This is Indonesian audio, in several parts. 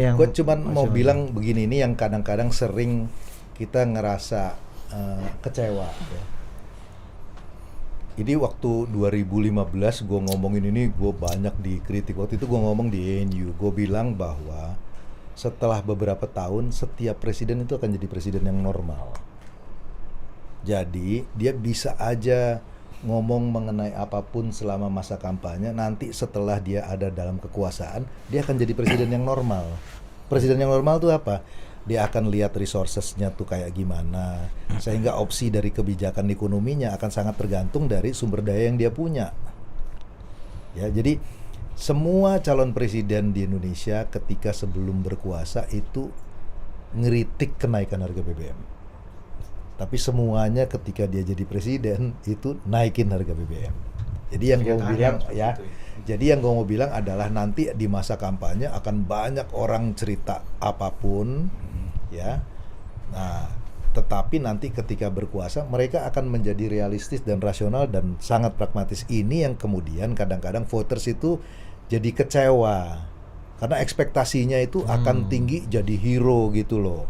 Gue cuman mau bilang begini, ini yang kadang-kadang sering kita ngerasa kecewa ya. Ini waktu 2015 gue ngomongin ini, gue banyak dikritik. Waktu itu gue ngomong di ENU, gue bilang bahwa setelah beberapa tahun setiap presiden itu akan jadi presiden yang normal. Jadi dia bisa aja ngomong mengenai apapun selama masa kampanye, nanti setelah dia ada dalam kekuasaan, dia akan jadi presiden yang normal. Presiden yang normal itu apa? Dia akan lihat resourcesnya tuh kayak gimana, sehingga opsi dari kebijakan ekonominya akan sangat tergantung dari sumber daya yang dia punya. Ya, jadi semua calon presiden di Indonesia ketika sebelum berkuasa itu ngeritik kenaikan harga BBM. Tapi semuanya ketika dia jadi presiden itu naikin harga BBM. Jadi yang gue bilang ya, jadi yang gue mau bilang adalah nanti di masa kampanye akan banyak orang cerita apapun, ya. Nah, tetapi nanti ketika berkuasa mereka akan menjadi realistis dan rasional dan sangat pragmatis. Ini yang kemudian kadang-kadang voters itu jadi kecewa karena ekspektasinya itu akan tinggi jadi hero gitu loh.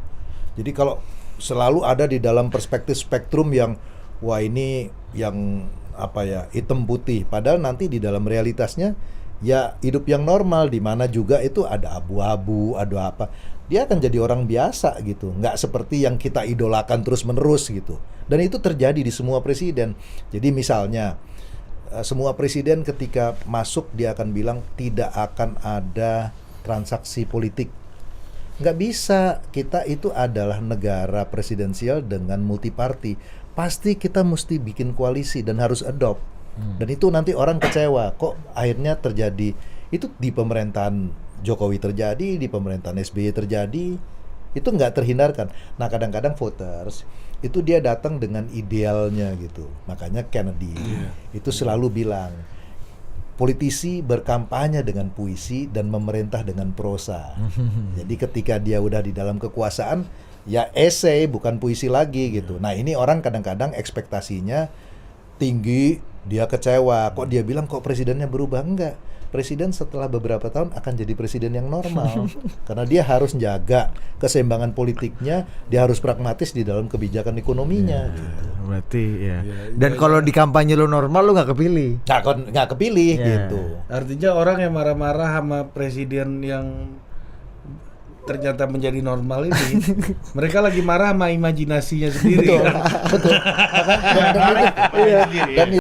Jadi kalau selalu ada di dalam perspektif spektrum yang wah ini yang apa ya, hitam putih, padahal nanti di dalam realitasnya ya hidup yang normal di mana juga itu ada abu-abu, ada apa, dia akan jadi orang biasa gitu, nggak seperti yang kita idolakan terus menerus gitu. Dan itu terjadi di semua presiden. Jadi misalnya semua presiden ketika masuk dia akan bilang tidak akan ada transaksi politik. Nggak bisa, kita itu adalah negara presidensial dengan multiparty. Pasti kita mesti bikin koalisi dan harus adopt. Dan itu nanti orang kecewa, kok akhirnya terjadi. Itu di pemerintahan Jokowi terjadi, di pemerintahan SBY terjadi. Itu nggak terhindarkan. Nah kadang-kadang voters itu dia datang dengan idealnya gitu. Makanya Kennedy itu selalu bilang, politisi berkampanye dengan puisi dan memerintah dengan prosa. Jadi ketika dia udah di dalam kekuasaan, ya esai bukan puisi lagi gitu. Nah ini orang kadang-kadang ekspektasinya tinggi, dia kecewa. Kok dia bilang kok presidennya berubah? Enggak. Presiden setelah beberapa tahun akan jadi presiden yang normal. Karena dia harus jaga keseimbangan politiknya, dia harus pragmatis di dalam kebijakan ekonominya. Gitu. Berarti ya. Dan kalau di kampanye lu normal lu nggak kepilih. Nggak kepilih gitu. Artinya orang yang marah-marah sama presiden yang ternyata menjadi normal ini, mereka lagi marah sama imajinasinya sendiri. Betul. Kan? Betul. Dan